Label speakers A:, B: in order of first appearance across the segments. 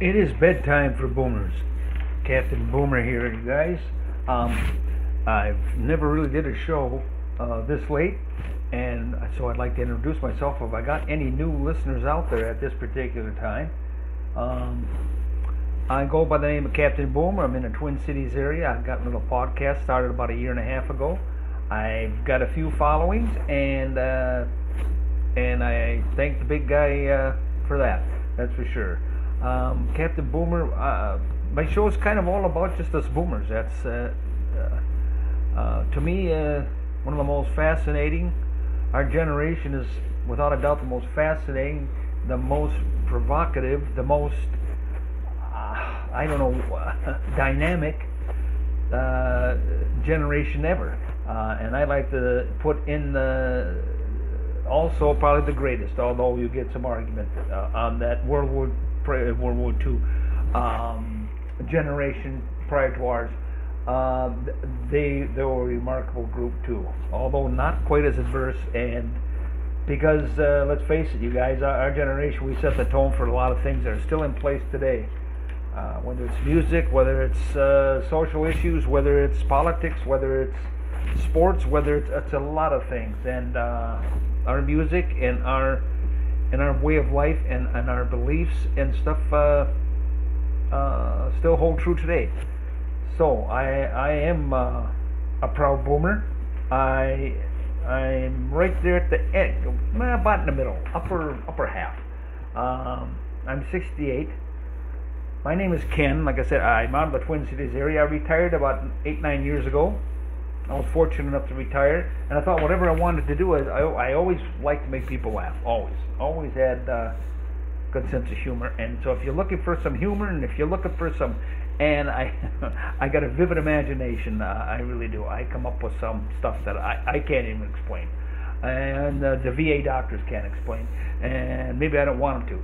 A: It is bedtime for boomers. Captain Boomer here, you guys. I've never really did a show this late, and so I'd like to introduce myself. If I got any new listeners out there at this particular time, I go by the name of Captain Boomer. I'm in the Twin Cities area. I've got a little podcast started about a year and a half ago. I've got a few followings, and I thank the big guy for that. That's for sure. Captain Boomer, my show is kind of all about just us boomers. That's, to me, one of the most fascinating. Our generation is, without a doubt, the most fascinating, the most provocative, the most, dynamic generation ever. And I like to put in the, also probably the greatest, although you get some argument on that World War II generation prior to ours. They were a remarkable group too, although not quite as adverse. And because let's face it, you guys, our generation, we set the tone for a lot of things that are still in place today. Whether it's music, whether it's social issues, whether it's politics, whether it's sports, whether it's a lot of things. And our music and our way of life and our beliefs and stuff still hold true today. So I am a proud boomer. I'm right there at the end, about in the middle, upper half. I'm 68. My name is Ken. Like I said, I'm out of the Twin Cities area. I retired about 8-9 years ago. I was fortunate enough to retire, and I thought whatever I wanted to do, I always liked to make people laugh. Always had good sense of humor. And so if you're looking for some humor, and if you're looking for some, and I got a vivid imagination, I really do. I come up with some stuff that I can't even explain, and the VA doctors can't explain, and maybe I don't want them to.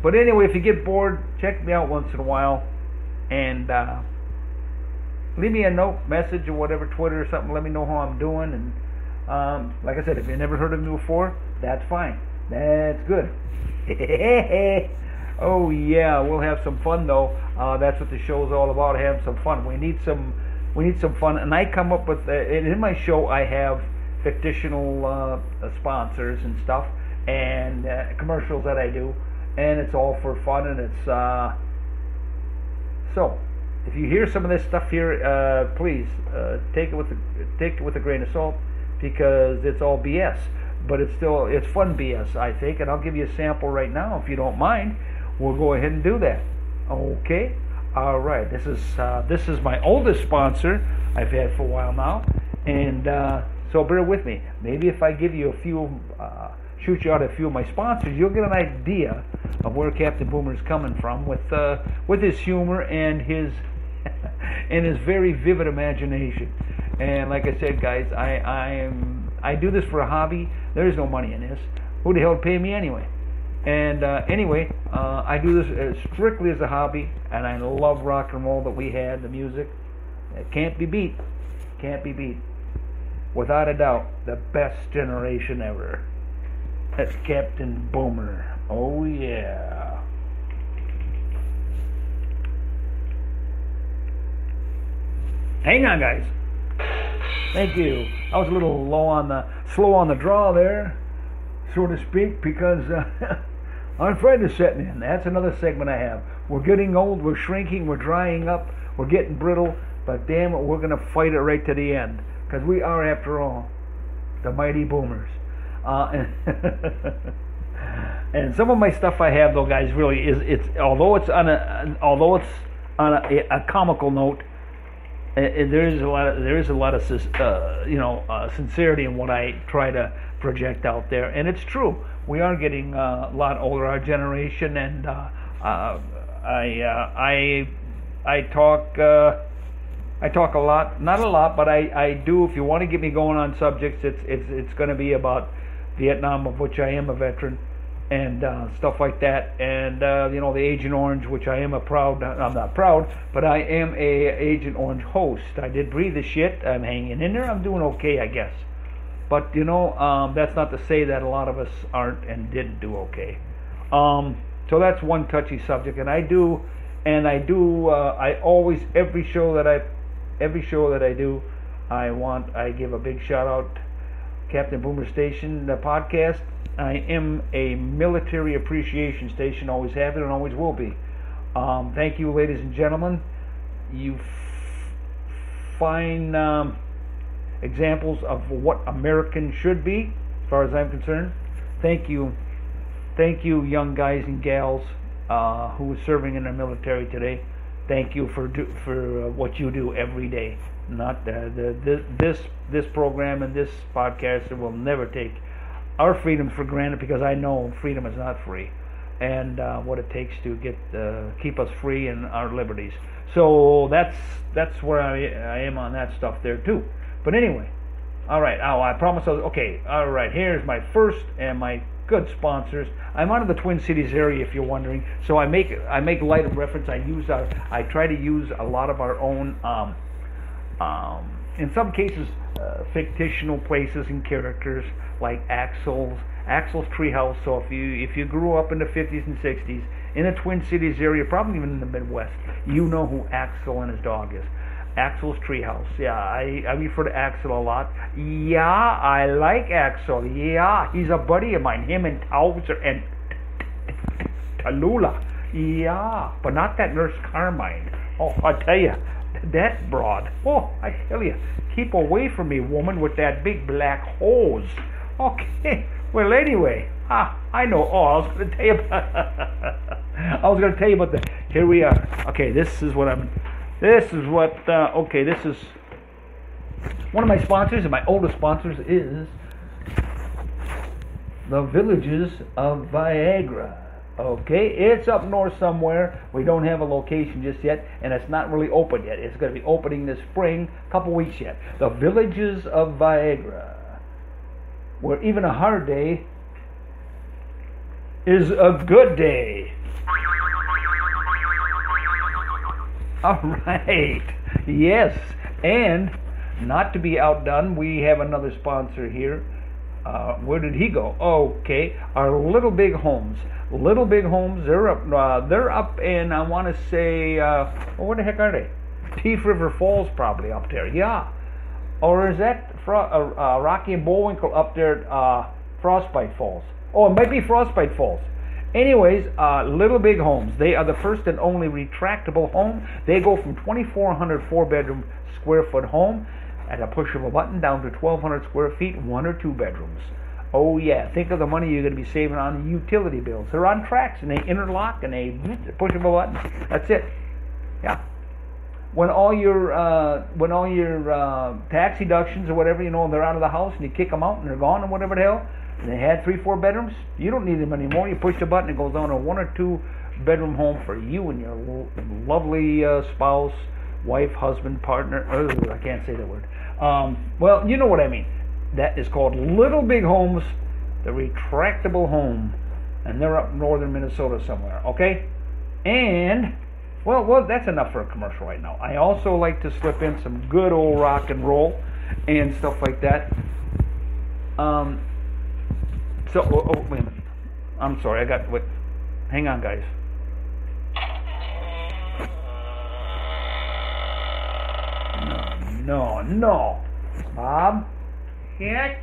A: But anyway, if you get bored, check me out once in a while, and leave me a note, message, or whatever, Twitter or something. Let me know how I'm doing. And like I said, if you never heard of me before, that's fine. That's good. Oh yeah, we'll have some fun though. That's what the show's all about, having some fun. We need some fun. And I come up with, in my show, I have fictional sponsors and stuff, and commercials that I do, and it's all for fun. And it's so. If you hear some of this stuff here, please take it with a grain of salt, because it's all BS. But it's fun BS, I think, and I'll give you a sample right now if you don't mind. We'll go ahead and do that. Okay. All right. This is my oldest sponsor I've had for a while now, and so bear with me. Maybe if I give you a few, shoot you out a few of my sponsors, you'll get an idea of where Captain Boomer is coming from with his humor and his and his very vivid imagination. And like I said, guys, I do this for a hobby. There is no money in this. Who the hell would pay me anyway? And anyway, I do this strictly as a hobby, and I love rock and roll that we had, the music. It can't be beat. Can't be beat. Without a doubt, the best generation ever. That's Captain Boomer. Oh yeah. Hang on, guys. Thank you. I was a little slow on the draw there, so to speak, because arthritis setting in. That's another segment I have. We're getting old. We're shrinking. We're drying up. We're getting brittle. But damn it, we're gonna fight it right to the end, because we are, after all, the mighty boomers. And some of my stuff I have though, guys, really it's although it's on a comical note, there is a lot of sincerity in what I try to project out there, and it's true. We are getting a lot older, our generation, and I talk a lot, not a lot, but I do. If you want to get me going on subjects, it's going to be about Vietnam, of which I am a veteran, and stuff like that, and the Agent Orange, which I'm not proud, but I am a Agent Orange host. I did breathe the shit. I'm hanging in there. I'm doing okay, I guess. But that's not to say that a lot of us aren't and didn't do okay. So that's one touchy subject, and I always every show that I do, I give a big shout out. Captain Boomer Station, the podcast. I am a military appreciation station, always have it and always will be. Thank you, ladies and gentlemen. You find examples of what Americans should be, as far as I'm concerned. Thank you, young guys and gals who are serving in the military today. Thank you for what you do every day. Not this program and this podcast will never take our freedoms for granted, because I know freedom is not free, and what it takes to keep us free and our liberties. So that's where I am on that stuff there too. But anyway, all right. Oh, I promise. Okay. All right. Here's my first and my good sponsors. I'm out of the Twin Cities area, if you're wondering. So I make light of reference. I try to use a lot of our own. In some cases, fictional places and characters like Axel's Treehouse. So if you grew up in the 50s and 60s in the Twin Cities area, probably even in the Midwest, you know who Axel and his dog is. Axel's Treehouse. Yeah, I refer to Axel a lot. Yeah, I like Axel. Yeah, he's a buddy of mine. Him and Towser and Tallulah. Yeah, but not that Nurse Carmine. Oh, I tell you. That broad. Oh, I tell you, keep away from me, woman, with that big black hose. Okay. Well, anyway, I know. Oh, I was going to tell you about. Here we are. Okay, this is one of my sponsors, and my oldest sponsors is the Villages of Viagra. Okay, it's up north somewhere. We don't have a location just yet, and it's not really open yet. It's going to be opening this spring, a couple weeks yet. The Villages of Viagra, where even a hard day is a good day. All right, yes, and not to be outdone, we have another sponsor here. Where did he go? Okay, our Little Big Homes. Little Big Homes. They're up in, I want to say, where the heck are they? Teeth River Falls, probably up there. Yeah, or is that Rocky and Bullwinkle up there? Frostbite Falls. Oh, it might be Frostbite Falls. Anyways, Little Big Homes. They are the first and only retractable home. They go from 2,400 4-bedroom square foot home at a push of a button down to 1,200 square feet, 1 or 2 bedrooms. Oh yeah, think of the money you're going to be saving on utility bills. They're on tracks and they interlock and they push of a button. That's it. Yeah. When all your tax deductions or whatever, they're out of the house and you kick them out and they're gone or whatever the hell, and they had 3-4 bedrooms, you don't need them anymore. You push the button, it goes down to 1 or 2 bedroom home for you and your lovely spouse, wife, husband, partner. I can't say that word. Well, you know what I mean. That is called Little Big Homes, the retractable home, and they're up northern Minnesota somewhere. Okay, and well, that's enough for a commercial right now. I also like to slip in some good old rock and roll and stuff like that. So, wait a minute. I'm sorry. Wait. Hang on, guys. No. Bob? Yes?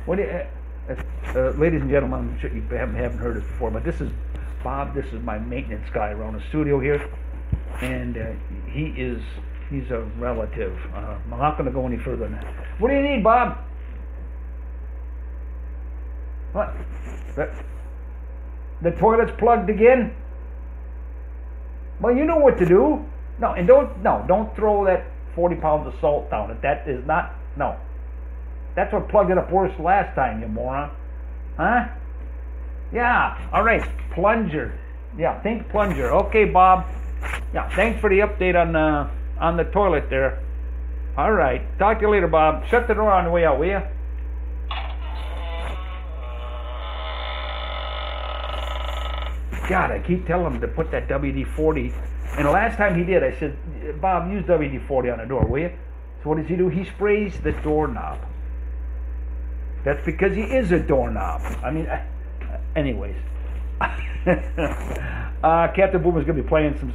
A: What do you... ladies and gentlemen, I'm sure you haven't heard this before, but this is Bob. This is my maintenance guy around the studio here. And he's a relative. I'm not going to go any further than that. What do you need, Bob? What? The toilet's plugged again? Well, you know what to do. No, and don't throw that 40 pounds of salt down it. That is not, no. That's what plugged it up worse last time, you moron. Huh? Yeah, all right, plunger. Yeah, think plunger. Okay, Bob. Yeah, thanks for the update on the toilet there. All right, talk to you later, Bob. Shut the door on the way out, will you? God, I keep telling him to put that WD-40. And the last time he did, I said, Bob, use WD-40 on the door, will you? So what does he do? He sprays the doorknob. That's because he is a doorknob. I mean, anyways. Captain Boomer's going to be playing some...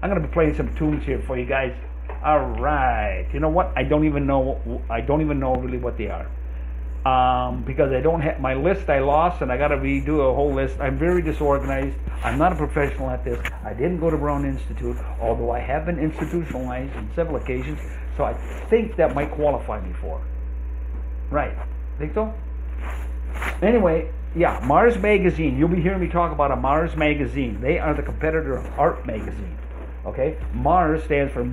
A: I'm going to be playing some tunes here for you guys. All right. You know what? I don't even know really what they are. Because I don't have my list. I lost, and I got to redo a whole list. I'm very disorganized. I'm not a professional at this. I didn't go to Brown Institute, although I have been institutionalized on several occasions. So I think that might qualify me for it. Right? Think so? Anyway, yeah, Mars Magazine. You'll be hearing me talk about a Mars Magazine. They are the competitor of Art Magazine. Okay? Mars stands for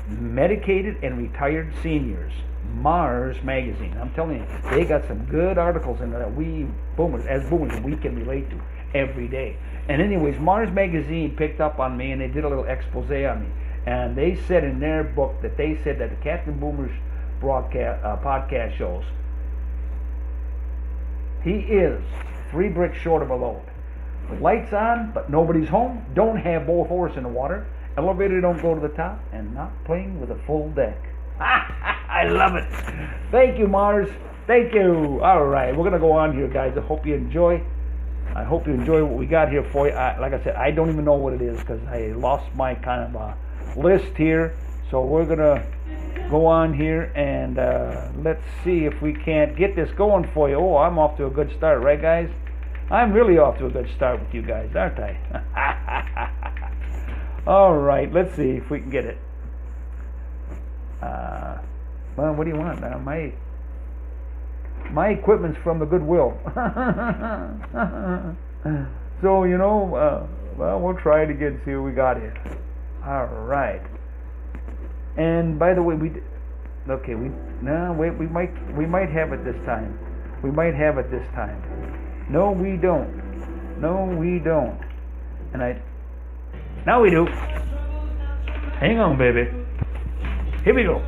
A: Medicated and Retired Seniors. Mars Magazine. I'm telling you, they got some good articles in there that we boomers, as boomers, we can relate to every day. And anyways, Mars Magazine picked up on me and they did a little expose on me. And they said in their book that the Captain Boomers podcast shows, he is 3 bricks short of a load. With lights on, but nobody's home. Don't have both horses in the water. Elevator don't go to the top, and not playing with a full deck. I love it. Thank you, Mars. Thank you. All right, we're gonna go on here, guys. I hope you enjoy. What we got here for you. Like I said, I don't even know what it is because I lost my kind of list here. So we're gonna go on here and let's see if we can't get this going for you. Oh, I'm off to a good start, right, guys? I'm really off to a good start with you guys, aren't I? All right, let's see if we can get it. Well, what do you want? My equipment's from the Goodwill. So, you know, well, we'll try it again, see what we got here. All right. And by the way, we might have it this time. No, we don't. And now we do. Hang on, baby. Here we go.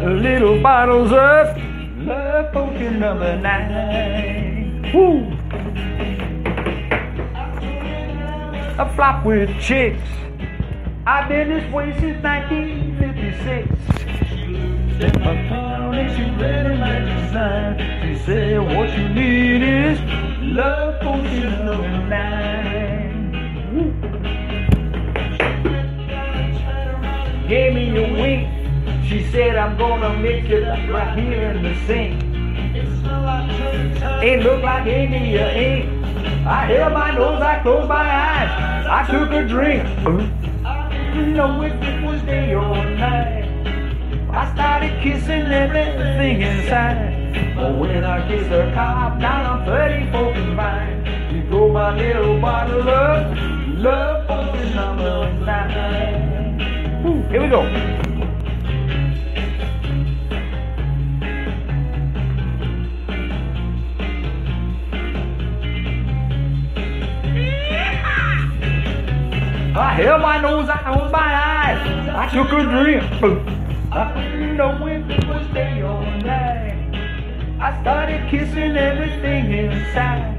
A: Little bottles of love potion number 9. Woo! A flop with chicks. I've been this way since 1956. Step up down and she read it like a sign. She said what you need is love potion number 9. Woo. Gave me a wink. She said I'm gonna mix it up right here in the sink. It looked like India ink. I held my nose, I closed my eyes. I took a drink. I didn't know if it was day or night. I started kissing everything inside. But when I kissed her top, now I'm 34 and fine. You go my little bottle of love potion number 9. Woo, here we go. I held my nose, I closed my eyes. I took a drink. I didn't know if it was day or night. I started kissing everything inside.